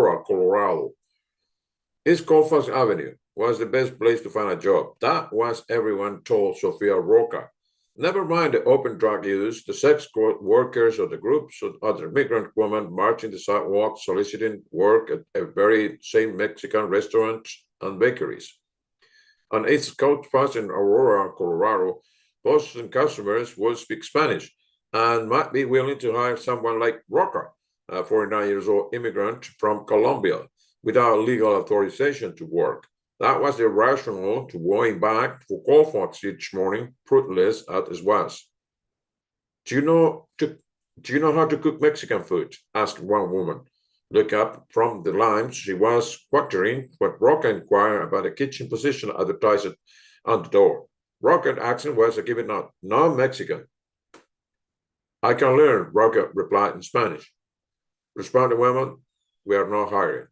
Aurora, Colorado. East Colfax Avenue was the best place to find a job. That was everyone told Sofia Roca. Never mind the open drug use, the sex workers or the groups of other migrant women marching the sidewalks soliciting work at a very same Mexican restaurants and bakeries. On East Colfax in Aurora, Colorado, Boston customers would speak Spanish and might be willing to hire someone like Roca, a 49 years old immigrant from Colombia, without legal authorization to work. That was the rationale to going back to Colfax each morning, fruitless as it was. Do you know how to cook Mexican food? Asked one woman. Look up from the lines she was quartering when Roca inquired about a kitchen position advertised on the door. Roca's accent was a given nod, non-Mexican. I can learn, Roca replied in Spanish. Responded the woman, we are not hiring.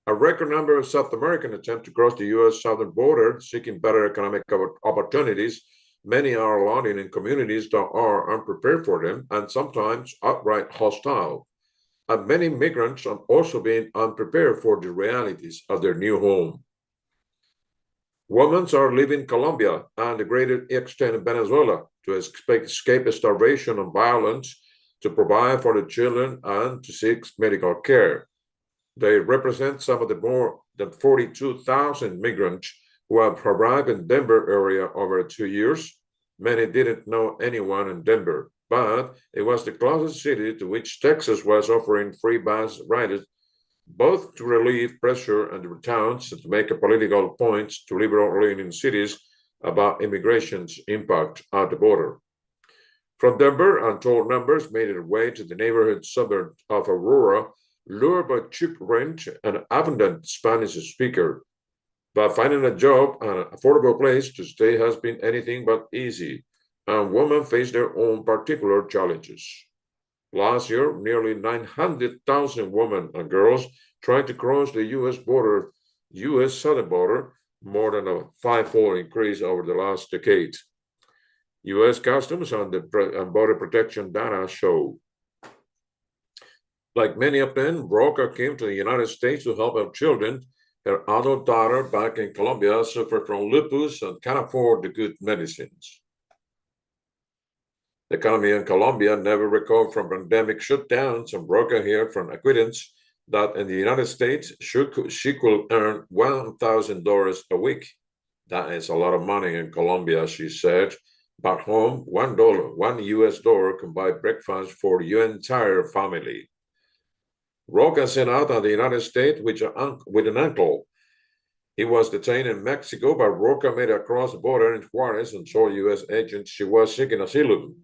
A record number of South Americans attempt to cross the U.S. southern border seeking better economic opportunities. Many are landing in communities that are unprepared for them and sometimes outright hostile. And many migrants are also being unprepared for the realities of their new home. Women are leaving Colombia and the greater extent in Venezuela to escape starvation and violence, to provide for the children, and to seek medical care. They represent some of the more than 42,000 migrants who have arrived in Denver area over 2 years. Many didn't know anyone in Denver, but it was the closest city to which Texas was offering free bus rides, both to relieve pressure on the towns and to make a political point to liberal-leaning cities about immigration's impact at the border. From Denver, untold numbers made their way to the neighborhood suburb of Aurora, lured by cheap rent and abundant Spanish speaker. But finding a job and an affordable place to stay has been anything but easy, and women face their own particular challenges. Last year, nearly 900,000 women and girls tried to cross the U.S. southern border, more than a five-fold increase over the last decade. U.S. Customs and Border Protection data show. Like many of them, Roca came to the United States to help her children. Her adult daughter back in Colombia suffered from lupus and can't afford the good medicines. The economy in Colombia never recovered from pandemic shutdowns, and Roca heard from acquaintance that in the United States she could earn $1,000 a week. That is a lot of money in Colombia, she said. Back home, $1 can buy breakfast for your entire family. Roca set out of the United States with an uncle. He was detained in Mexico, but Roca made it across the border in Juarez and told U.S. agents she was seeking asylum.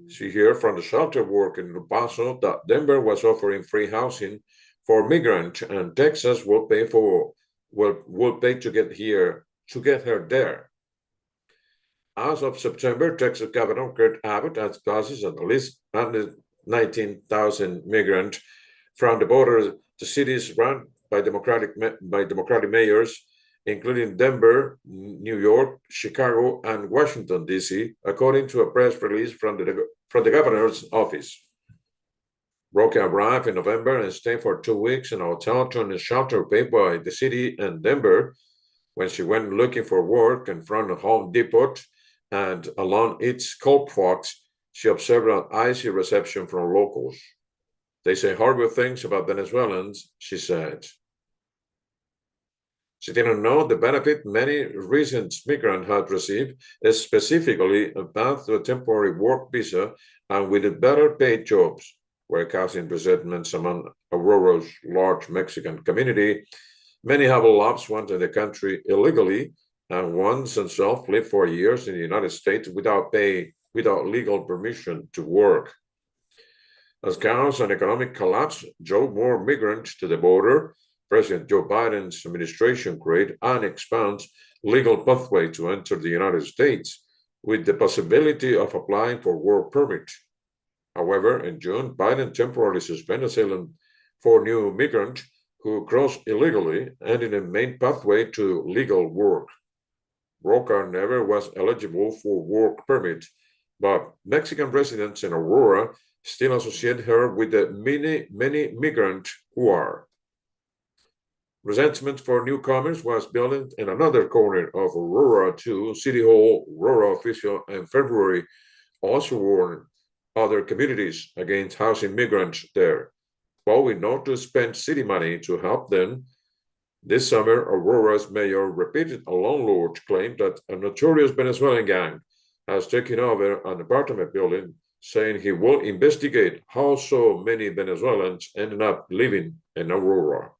She heard from the shelter worker in El Paso that Denver was offering free housing for migrants, and Texas will pay to get her there. As of September, Texas Governor Greg Abbott has classes at least 119,000 migrants from the border to cities run by Democratic mayors, including Denver, New York, Chicago, and Washington, D.C., according to a press release from the governor's office. Roca arrived in November and stayed for 2 weeks in a hotel turned a shelter paid by the city and Denver. When she went looking for work in front of Home Depot and along East Colfax, she observed an icy reception from locals. They say horrible things about Venezuelans, she said. She didn't know the benefit many recent migrants had received, specifically a path to a temporary work visa and with better paid jobs, were causing resentments among Aurora's large Mexican community. Many have loved ones in the country illegally, and once themselves lived for years in the United States without legal permission to work. As chaos and economic collapse drove more migrants to the border, President Joe Biden's administration created and expands legal pathway to enter the United States with the possibility of applying for work permit. However, in June, Biden temporarily suspended asylum for new migrants who crossed illegally, ending a main pathway to legal work. Roca never was eligible for work permit, but Mexican residents in Aurora still associate her with the many migrants who are. Resentment for newcomers was building in another corner of Aurora too. City Hall, Aurora official in February also warned other communities against housing migrants there, vowing not to spend city money to help them. This summer, Aurora's mayor repeated a landlord's claim that a notorious Venezuelan gang has taken over an apartment building, saying he will investigate how so many Venezuelans ended up living in Aurora.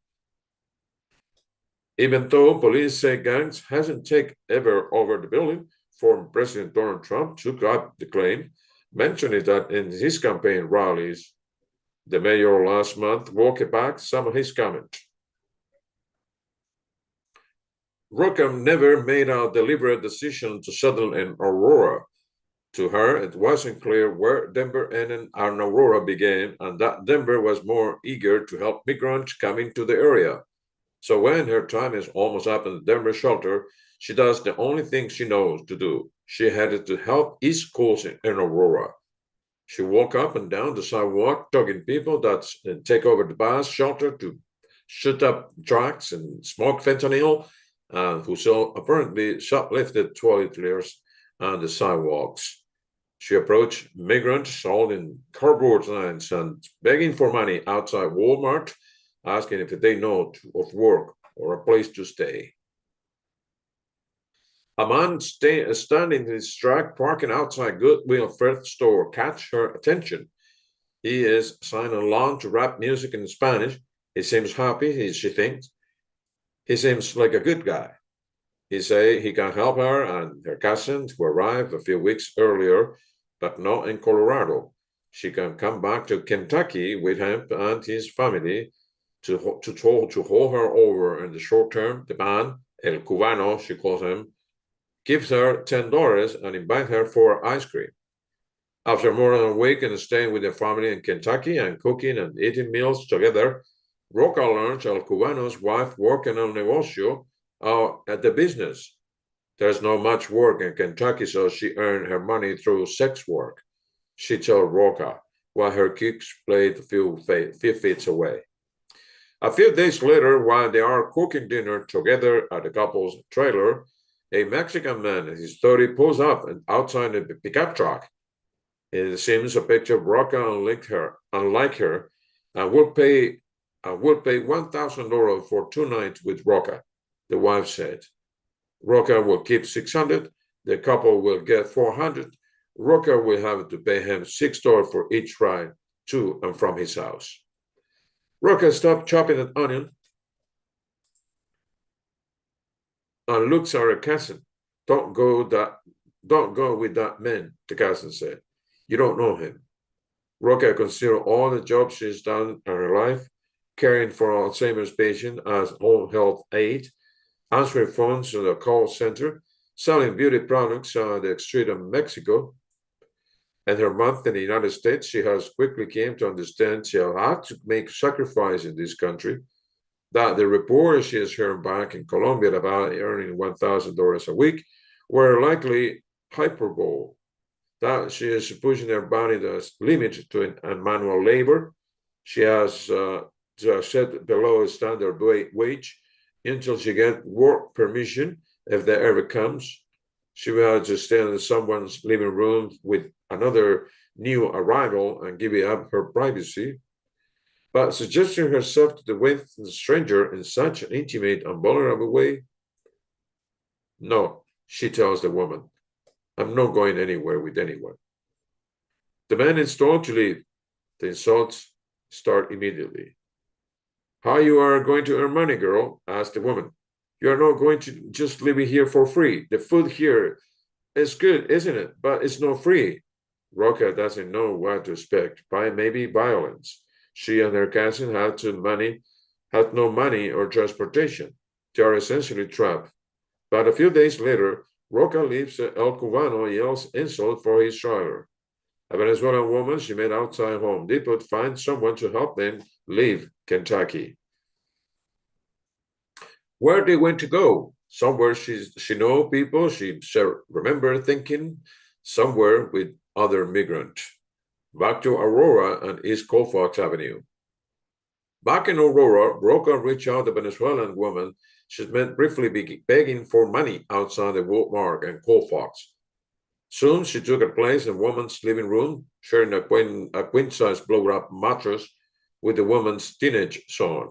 Even though police say gangs hasn't taken ever over the building, former President Donald Trump took up the claim, mentioning that in his campaign rallies. The mayor last month walked back some of his comments. Roca never made a deliberate decision to settle in Aurora. To her, it wasn't clear where Denver and Aurora began, and that Denver was more eager to help migrants coming to the area. So when her time is almost up in the Denver shelter, she does the only thing she knows to do. She headed to help East Coast in Aurora. She walked up and down the sidewalk, talking people that take over the bus shelter to shoot up drugs and smoke fentanyl, who sell apparently shoplifted toiletries on the sidewalks. She approached migrants holding cardboard signs and begging for money outside Walmart, asking if they know of work or a place to stay. A man standing in his truck parking outside Goodwill thrift store catch her attention. He is singing along to rap music in Spanish. He seems happy, she thinks. He seems like a good guy. He say he can help her and her cousin who arrived a few weeks earlier, but not in Colorado. She can come back to Kentucky with him and his family to hold her over in the short term. The man, El Cubano, she calls him, gives her $10 and invites her for ice cream. After more than a week and staying with their family in Kentucky and cooking and eating meals together, Roca learns El Cubano's wife working on negocio at the business. There's not much work in Kentucky, so she earned her money through sex work, she told Roca, while her kids played a few feet away. A few days later, while they are cooking dinner together at the couple's trailer, a Mexican man in his 30s pulls up outside a pickup truck. It seems a picture of Roca unlike her, and would pay $1,000 for 2 nights with Roca, the wife said. Roca will keep $600, the couple will get $400. Roca will have to pay him $6 for each ride to and from his house. Roca stopped chopping an onion and looks at her cousin. Don't go with that man, the cousin said. You don't know him. Roca considered all the jobs she's done in her life, caring for Alzheimer's patients as home health aide, answering phones at a call center, selling beauty products on the street in Mexico. In her month in the United States, she has quickly came to understand she'll have to make sacrifices in this country, that the reports she has heard back in Colombia about earning $1,000 a week were likely hyperbole, that she is pushing her body to limit to manual labor. She has set below a standard wage until she gets work permission, if that ever comes. She will have to stay in someone's living room with another new arrival and give up her privacy. But suggesting herself to the stranger in such an intimate and vulnerable way? No, she tells the woman. I'm not going anywhere with anyone. The man is told to leave. The insults start immediately. How you are going to earn money, girl? Asked the woman. You are not going to just live here for free. The food here is good, isn't it? But it's not free. Roca doesn't know what to expect. Maybe violence. She and her cousin had no money or transportation. They are essentially trapped. But a few days later, Roca leaves El Cubano yells insult for his trailer. A Venezuelan woman she met outside Home Depot finds someone to help them leave Kentucky. Where they went to go? Somewhere she know people she remember thinking, somewhere with other migrants. Back to Aurora and East Colfax Avenue. Back in Aurora, Roca reached out to a Venezuelan woman she'd met briefly begging for money outside the Walmart and Colfax. Soon she took a place in a woman's living room, sharing a queen-size blow-up mattress with the woman's teenage son.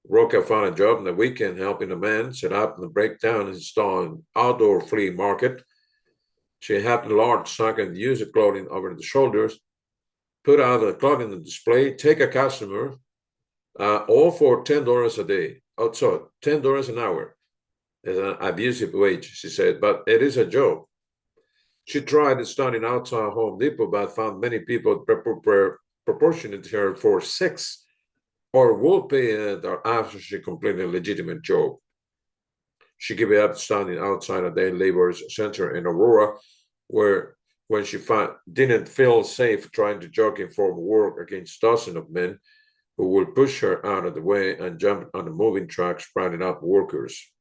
Roca found a job on the weekend helping a man set up and break down and install an outdoor flea market. She had a large sack and used clothing over the shoulders, put out the clothing on display, take a customer, all for $10 a day. Oh, sorry, $10 an hour. It's an abusive wage, she said, but it is a job. She tried standing outside Home Depot, but found many people proportionate her for sex or would pay it after she completed a legitimate job. She gave up standing outside a day laborers center in Aurora, where when she didn't feel safe trying to jockey for work against dozens of men who would push her out of the way and jump on the moving trucks, rounding up workers.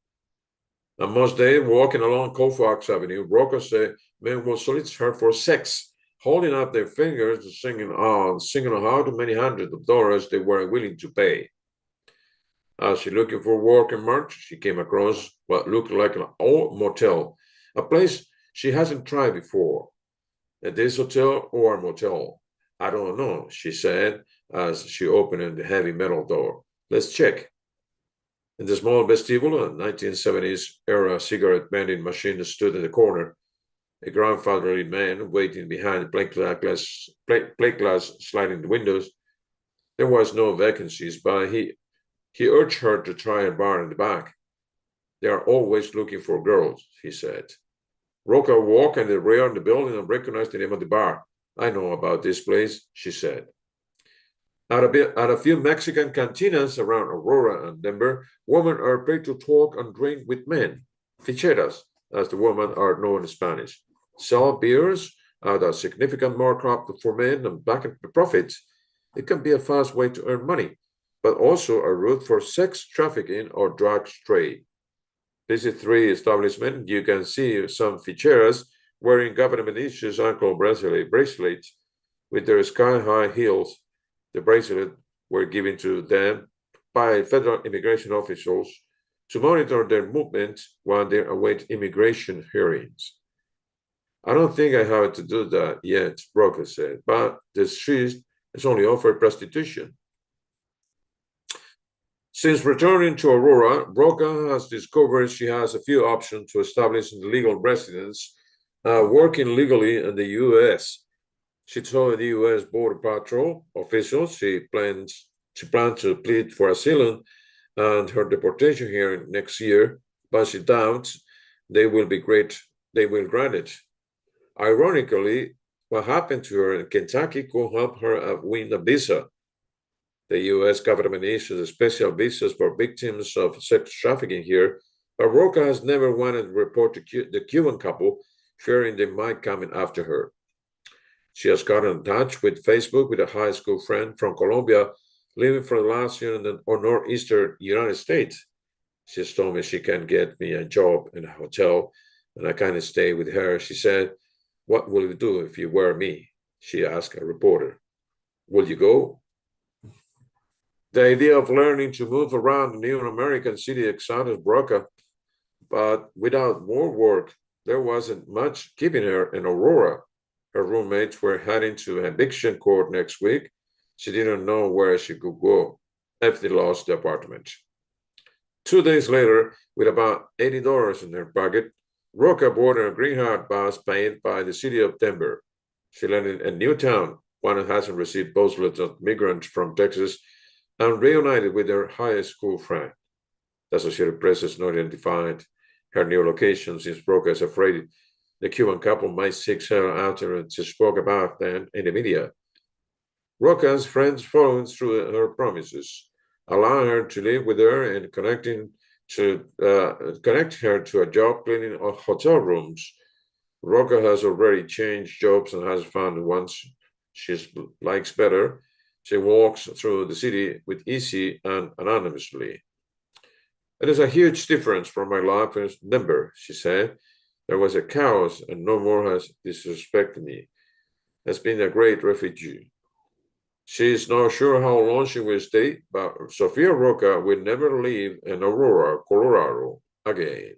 On most days, walking along Colfax Avenue, Roca said men will solicit her for sex, holding up their fingers, singing how many hundreds of dollars they were willing to pay. As she looking for work in March, she came across what looked like an old motel, a place she hasn't tried before. A this hotel or a motel? I don't know, she said as she opened the heavy metal door. Let's check. In the small vestibule, a 1970s era cigarette vending machine stood in the corner. A grandfatherly man waiting behind plate glass sliding windows. There was no vacancies, but he urged her to try a bar in the back. They are always looking for girls, he said. Roca walked in the rear of the building and recognized the name of the bar. I know about this place, she said. At a few Mexican cantinas around Aurora and Denver, women are paid to talk and drink with men, ficheras, as the women are known in Spanish. Sell beers at a significant markup for men and back the profits. It can be a fast way to earn money, but also a route for sex trafficking or drug trade. Visit 3 establishments. You can see some ficheras wearing government-issued ankle bracelets with their sky-high heels. The bracelets were given to them by federal immigration officials to monitor their movements while they await immigration hearings. I don't think I have to do that yet, Roca said, but the street is only offered prostitution. Since returning to Aurora, Roca has discovered she has a few options to establish legal residence, working legally in the U.S. She told the U.S. Border Patrol officials she plans to plead for asylum and her deportation hearing next year, but she doubts they will grant it. Ironically, what happened to her in Kentucky could help her win a visa. The U.S. government issues special visas for victims of sex trafficking here, but Roca has never wanted to report to the Cuban couple, fearing they might come in after her. She has gotten in touch with Facebook with a high school friend from Colombia living for the last year in the northeastern United States. She has told me she can get me a job in a hotel and I can stay with her. She said, "What will you do if you were me?" she asked a reporter. "Will you go?" The idea of learning to move around a new American city excited Roca, but without more work, there wasn't much keeping her in Aurora. Her roommates were heading to eviction court next week. She didn't know where she could go if they lost the apartment. 2 days later, with about $80 in her pocket, Roca boarded a Greenheart bus paid by the city of Denver. She landed in a new town, one that hasn't received postloads of migrants from Texas, and reunited with her high school friend. The Associated Press has not identified her new location since Roca is afraid the Cuban couple might seek her out and she spoke about them in the media. Roca's friends followed through her promises, allowing her to live with her and connect her to a job cleaning hotel rooms. Roca has already changed jobs and has found one she likes better. She walks through the city with easy and anonymously. "It is a huge difference from my life in Denver," she said. "There was a chaos and no more has disrespected me. Has been a great refugee." She's not sure how long she will stay, but Sofia Roca will never leave in Aurora, Colorado again.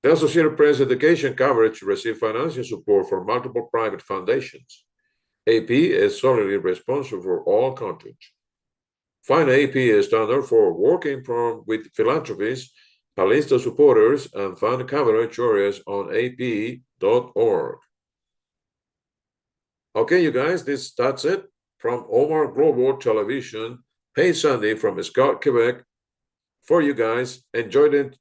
The Associated Press education coverage received financial support from multiple private foundations. AP is solely responsible for all content. Find AP standard for working with philanthropists, a list of supporters, and find coverage areas on ap.org. Okay, you guys, that's it from Omar Global Television. Hey, Sandy from Scott, Quebec. For you guys, enjoy it